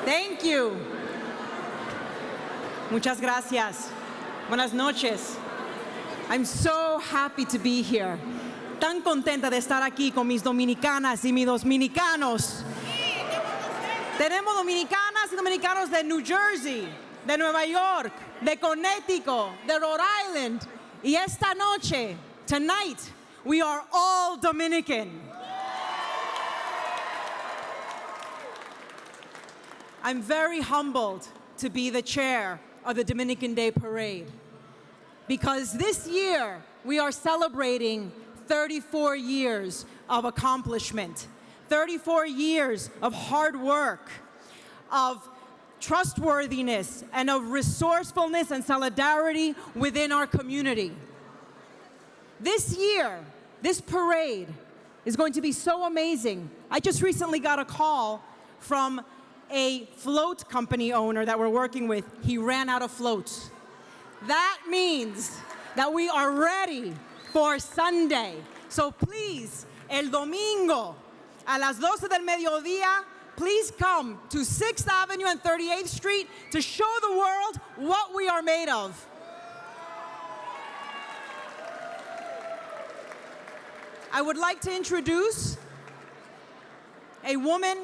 Thank you. Muchas gracias. Buenas noches. I'm so happy to be here. Tan contenta de estar aquí con mis dominicanas y mis dominicanos. Tenemos dominicanas y dominicanos de New Jersey, de Nueva York, de Connecticut, de Rhode Island. Y esta noche, tonight, we are all Dominican. I'm very humbled to be the chair of the Dominican Day Parade because this year we are celebrating 34 years of accomplishment, 34 years of hard work, of trustworthiness, and of resourcefulness and solidarity within our community. This year, this parade is going to be so amazing. I just recently got a call from a float company owner that we're working with. He ran out of floats. That means that we are ready for Sunday. So please, el domingo a las 12 del mediodía, please come to 6th Avenue and 38th Street to show the world what we are made of. I would like to introduce a woman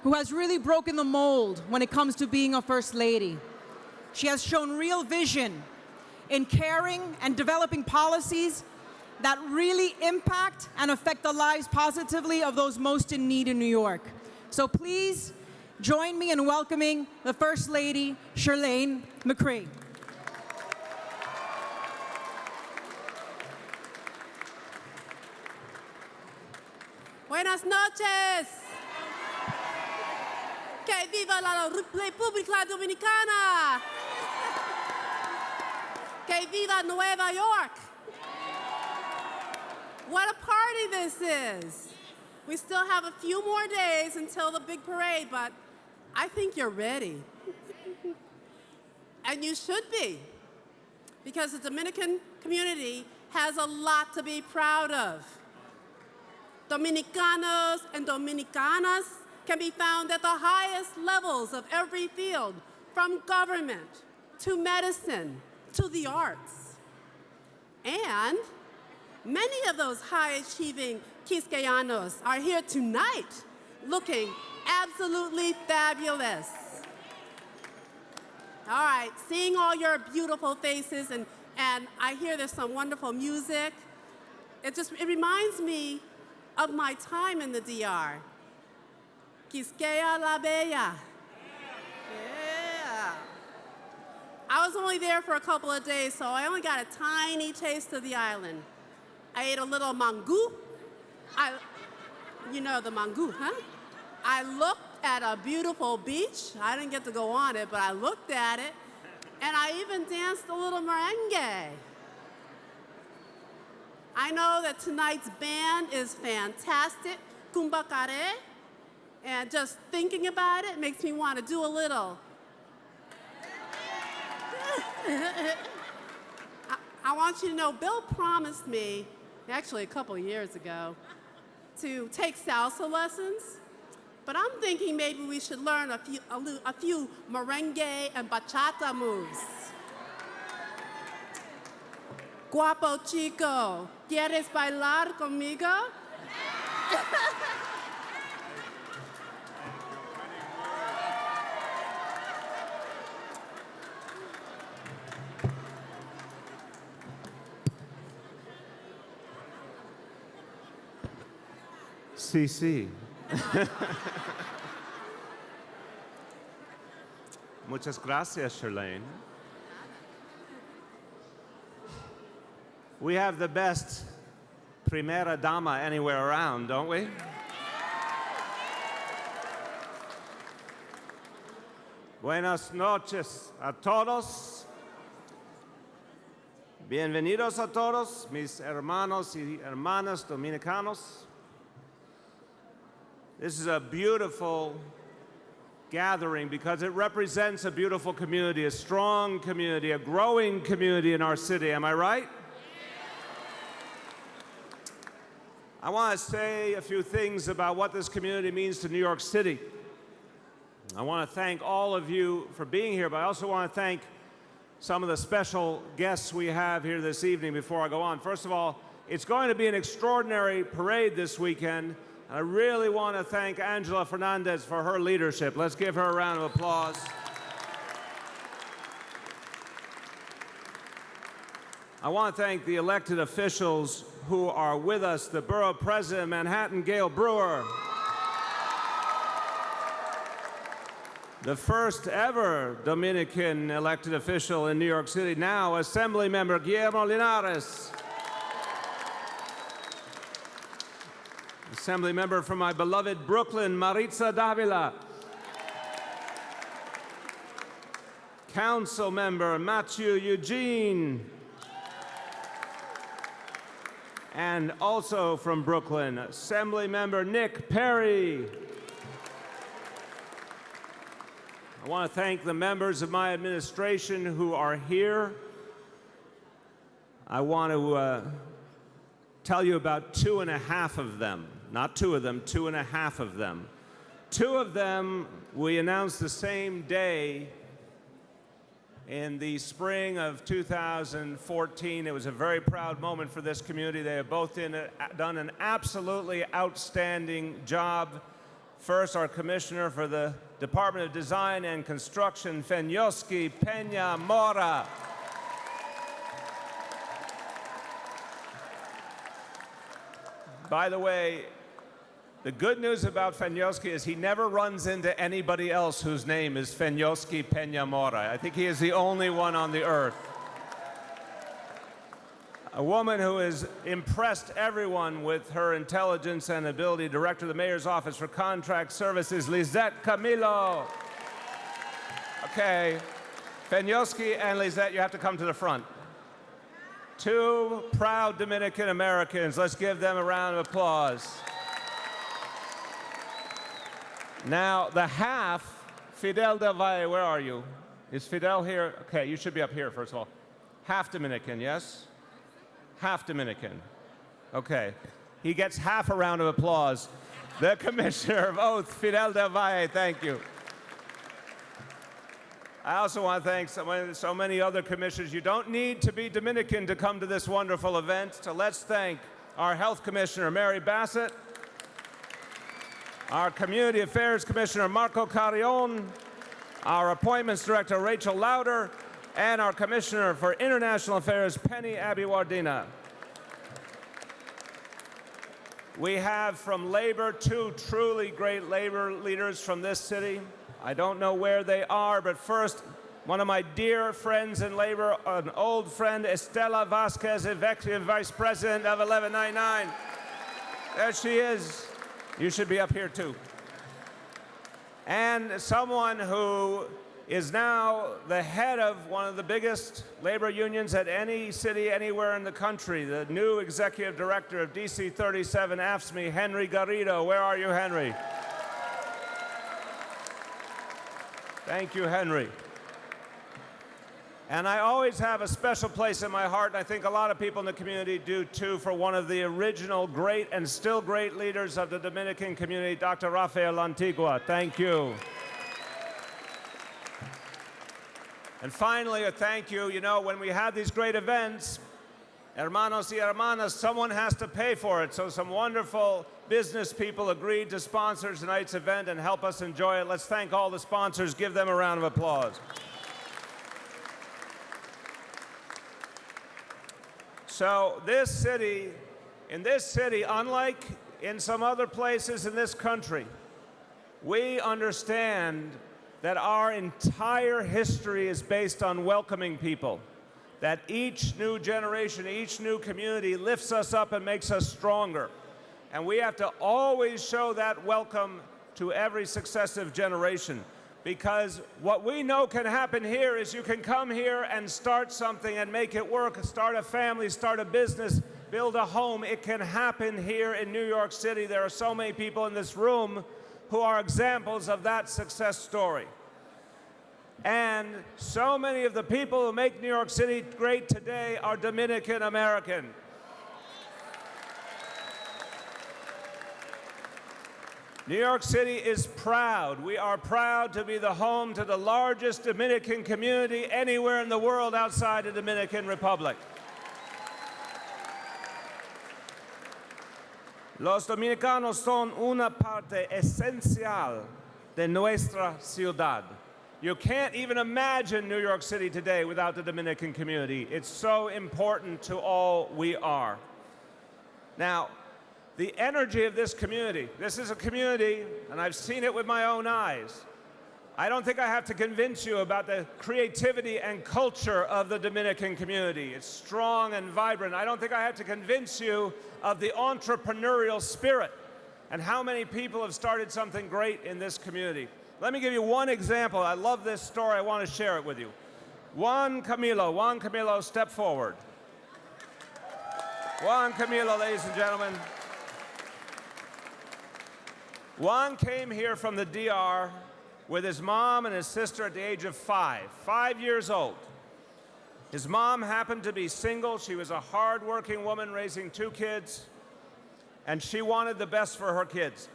who has really broken the mold when it comes to being a First Lady. She has shown real vision in caring and developing policies that really impact and affect the lives positively of those most in need in New York. So please join me in welcoming the First Lady, Chirlane McCree. Buenas noches. Que viva la República Dominicana. Que viva Nueva York. What a party this is. We still have a few more days until the big parade, but I think you're ready. And you should be, because the Dominican community has a lot to be proud of. Dominicanos and Dominicanas can be found at the highest levels of every field, from government to medicine to the arts. And many of those high-achieving Quisqueyanos are here tonight looking absolutely fabulous. All right, seeing all your beautiful faces, and I hear there's some wonderful music. It reminds me of my time in the DR. Quisqueya la Bella. Yeah. I was only there for a couple of days, so I only got a tiny taste of the island. I ate a little mango. You know the mango, huh? I looked at a beautiful beach. I didn't get to go on it, but I looked at it, and I even danced a little merengue. I know that tonight's band is fantastic, Kumbakare, and just thinking about it makes me want to do a little. I want you to know, Bill promised me, actually a couple years ago, to take salsa lessons, but I'm thinking maybe we should learn a few merengue and bachata moves. Guapo chico, ¿quieres bailar conmigo? Sí, sí. Muchas gracias, Chirlane. We have the best primera dama anywhere around, don't we? Buenas noches a todos. Bienvenidos a todos, mis hermanos y hermanas dominicanos. This is a beautiful gathering because it represents a beautiful community, a strong community, a growing community in our city. Am I right? I want to say a few things about what this community means to New York City. I want to thank all of you for being here, but I also want to thank some of the special guests we have here this evening before I go on. First of all, it's going to be an extraordinary parade this weekend. I really want to thank Angela Fernandez for her leadership. Let's give her a round of applause. I want to thank the elected officials who are with us, the Borough President of Manhattan, Gail Brewer, the first ever Dominican elected official in New York City, now Assembly Member Guillermo Linares, Assembly Member from my beloved Brooklyn, Maritza Davila, Council Member Matthew Eugene, and also from Brooklyn, Assembly Member Nick Perry. I want to thank the members of my administration who are here. I want to tell you about 2.5 of them. Not 2 of them, 2.5 of them. 2 of them we announced the same day in the spring of 2014. It was a very proud moment for this community. They have both done an absolutely outstanding job. First, our Commissioner for the Department of Design and Construction, Fenyoski Peña Mora. By the way, the good news about Fenyoski is he never runs into anybody else whose name is Fenyoski Peña Mora. I think he is the only one on the earth. A woman who has impressed everyone with her intelligence and ability, Director of the Mayor's Office for Contract Services, Lisette Camilo. Okay, Fenyoski and Lisette, you have to come to the front. 2 proud Dominican Americans. Let's give them a round of applause. Now, the half, Fidel Del Valle, where are you? Is Fidel here? Okay, you should be up here, first of all. Half Dominican, yes? Half Dominican. Okay. He gets half a round of applause. The Commissioner of Oath, Fidel Del Valle, thank you. I also want to thank so many other commissioners. You don't need to be Dominican to come to this wonderful event. So let's thank our Health Commissioner, Mary Bassett, our Community Affairs Commissioner, Marco Carrion, our Appointments Director, Rachel Lauder, and our Commissioner for International Affairs, Penny Abiwardina. We have from Labor 2 truly great labor leaders from this city. I don't know where they are, but first, one of my dear friends in Labor, an old friend, Estela Vasquez, Executive Vice President of 1199. There she is. You should be up here too. And someone who is now the head of one of the biggest labor unions at any city anywhere in the country, the new executive director of DC 37 AFSCME, Henry Garrido. Where are you, Henry? Thank you, Henry. And I always have a special place in my heart, and I think a lot of people in the community do too, for one of the original great and still great leaders of the Dominican community, Dr. Rafael Antigua. Thank you. And finally, a thank you. You know, when we have these great events, hermanos y hermanas, someone has to pay for it. So some wonderful business people agreed to sponsor tonight's event and help us enjoy it. Let's thank all the sponsors. Give them a round of applause. So in this city, unlike in some other places in this country, we understand that our entire history is based on welcoming people, that each new generation, each new community lifts us up and makes us stronger. And we have to always show that welcome to every successive generation, because what we know can happen here is you can come here and start something and make it work, start a family, start a business, build a home. It can happen here in New York City. There are so many people in this room who are examples of that success story. And so many of the people who make New York City great today are Dominican American. New York City is proud. We are proud to be the home to the largest Dominican community anywhere in the world outside the Dominican Republic. Los dominicanos son una parte esencial de nuestra ciudad. You can't even imagine New York City today without the Dominican community. It's so important to all we are. Now, the energy of this community, this is a community, and I've seen it with my own eyes. I don't think I have to convince you about the creativity and culture of the Dominican community. It's strong and vibrant. I don't think I have to convince you of the entrepreneurial spirit and how many people have started something great in this community. Let me give you one example. I love this story. I want to share it with you. Juan Camilo, step forward. Juan Camilo, ladies and gentlemen. Juan came here from the DR with his mom and his sister at the age of 5 years old. His mom happened to be single. She was a hard-working woman raising 2 kids, and she wanted the best for her kids.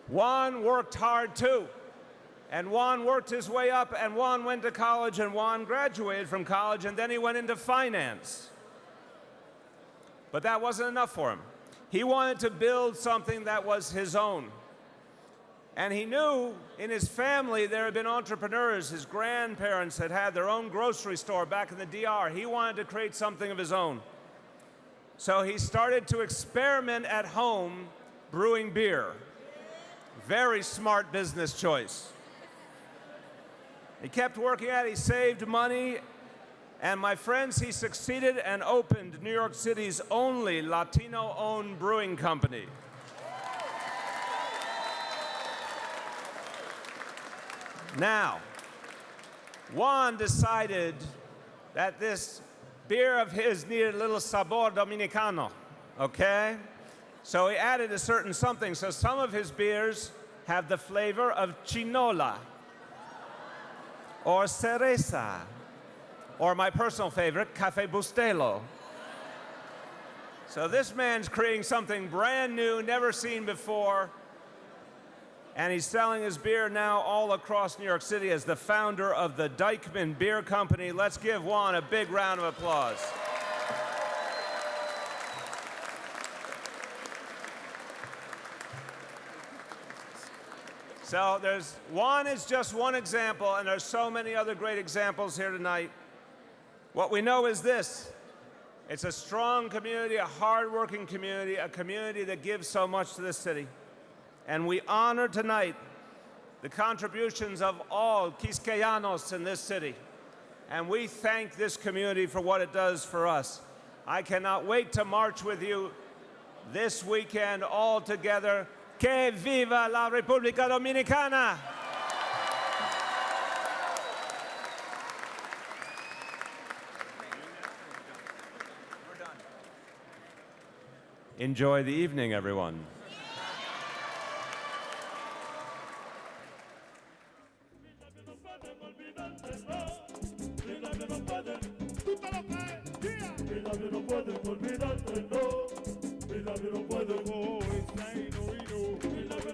Juan worked hard too, and Juan worked his way up, and Juan went to college, and Juan graduated from college, and then he went into finance. But that wasn't enough for him. He wanted to build something that was his own. And he knew in his family there had been entrepreneurs. His grandparents had had their own grocery store back in the DR. He wanted to create something of his own. So he started to experiment at home brewing beer. Very smart business choice. He kept working at it, he saved money, and my friends, he succeeded and opened New York City's only Latino-owned brewing company. Now, Juan decided that this beer of his needed a little sabor dominicano, okay? So he added a certain something. So some of his beers have the flavor of chinola, or cereza, or my personal favorite, Café Bustelo. So this man's creating something brand new, never seen before, and he's selling his beer now all across New York City as the founder of the Dykeman Beer Company. Let's give Juan a big round of applause. So Juan is just one example, and there's so many other great examples here tonight. What we know is this: it's a strong community, a hardworking community, a community that gives so much to this city. And we honor tonight the contributions of all Quisqueyanos in this city. And we thank this community for what it does for us. I cannot wait to march with you this weekend all together. Que viva la República Dominicana! Enjoy the evening, everyone. Tú te lo crees.